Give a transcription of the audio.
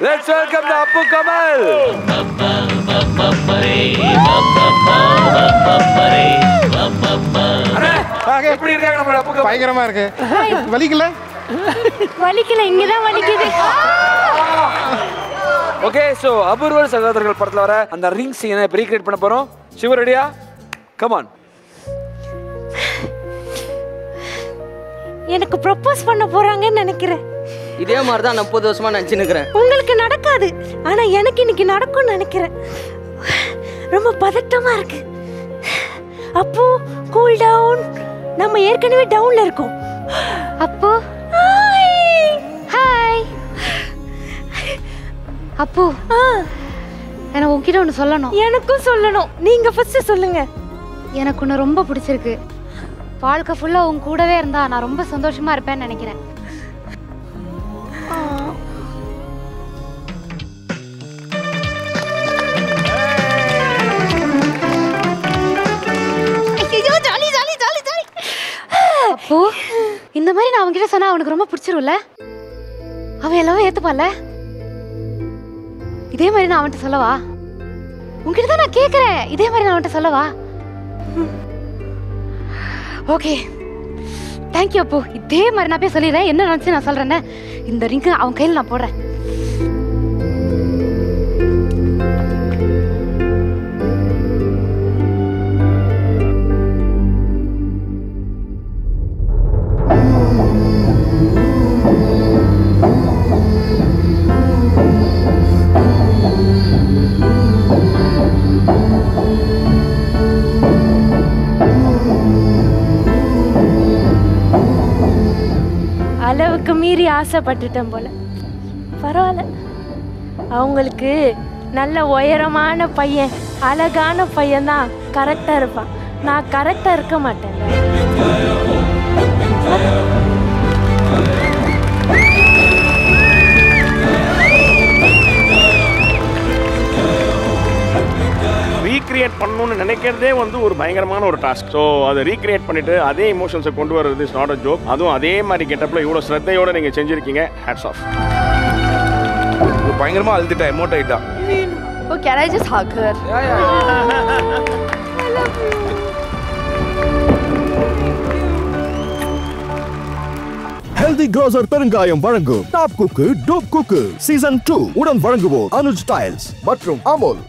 Let's welcome the Appu Kamal. எப்படி இருக்காங்க நம்ம அப்பு கமல்? பயங்கரமா இருக்கு. வலிக்கல? வலிக்கல, இங்கதான் வலிக்குது. ஓகே, சோ அபூர்வ சகோதரர்கள் படத்துல வர அந்த ரிங் சீனை ரீக்ரியேட் பண்ண போறோம். சிவ ரெடியா? Come on. எனக்கு ப்ரோபோஸ் பண்ண போறாங்கன்னு நினைக்கிறேன். இதே மாதிரி தான் நான் 30 வருஷமா நினைச்சுக்கிறேன். உங்களுக்கு நடக்காது, ஆனா எனக்கு இன்னைக்கு நடக்கும்னு நினைக்கிறேன். ரொம்ப பதட்டமா இருக்கு. அப்போ கூல் டவுன். நம்ம ஏற்கனவே டவுன்ல இருக்கோம். அப்போ ஹாய். அப்போ எனக்கு உன்கிட்ட ஒன்று சொல்லணும். எனக்கும் சொல்லணும். நீங்க ஃபர்ஸ்ட் சொல்லுங்க. எனக்கு உன்னை ரொம்ப பிடிச்சிருக்கு. வாழ்க்கை ஃபுல்லாக உன் கூடவே இருந்தா நான் ரொம்ப சந்தோஷமா இருப்பேன்னு நினைக்கிறேன். அப்போ இந்த மாதிரி நான் அவன்கிட்ட சொன்னா அவனுக்கு ரொம்ப பிடிச்சிரும்ல? அவன் எல்லாமே ஏத்துப்பால? இதே மாதிரி நான் அவன்கிட்ட சொல்லவா? உன்கிட்ட தான் நான் கேட்கறேன். இதே மாதிரி நான் அவன்கிட்ட சொல்லவா? ஓகே, தேங்க்யூ அப்போ. இதே மாதிரி நான் போய் சொல்லிடுறேன். என்ன நினச்சி நான் சொல்கிறேன்னு இந்த ரிங்கு அவன் கையில் நான் போடுறேன். அளவுக்கு மீறி ஆசைப்பட்டுட்டேன் போல. பரவாயில்ல, அவங்களுக்கு நல்ல உயரமான பையன், அழகான பையன் தான் கரெக்டா இருப்பான். நான் கரெக்டா இருக்க மாட்டேன். ரீக்ரியேட் பண்ணணும்னு நினைக்கிறதே வந்து ஒரு பயங்கரமான ஒரு டாஸ்க். ஸோ அதை ரீக்ரியேட் பண்ணிட்டு அதே இமோஷன்ஸை கொண்டு வர்றது இஸ் நாட் அ ஜோக். அதுவும் அதே மாதிரி கெட்டப்பில் இவ்வளோ ஸ்ரத்தையோடு நீங்கள் செஞ்சுருக்கீங்க. Hats off. பயங்கரமா அழுதுட்டா, எமோட் ஆயிட்டா. Oh, can I just hug her? Healthy Grocer பெருங்காயம் வழங்கும் டாப் குக்கு டோப் குக்கு சீசன் 2 உடன் வழங்குவோர் அனுஜ் டைல்ஸ் மற்றும் அமுல்.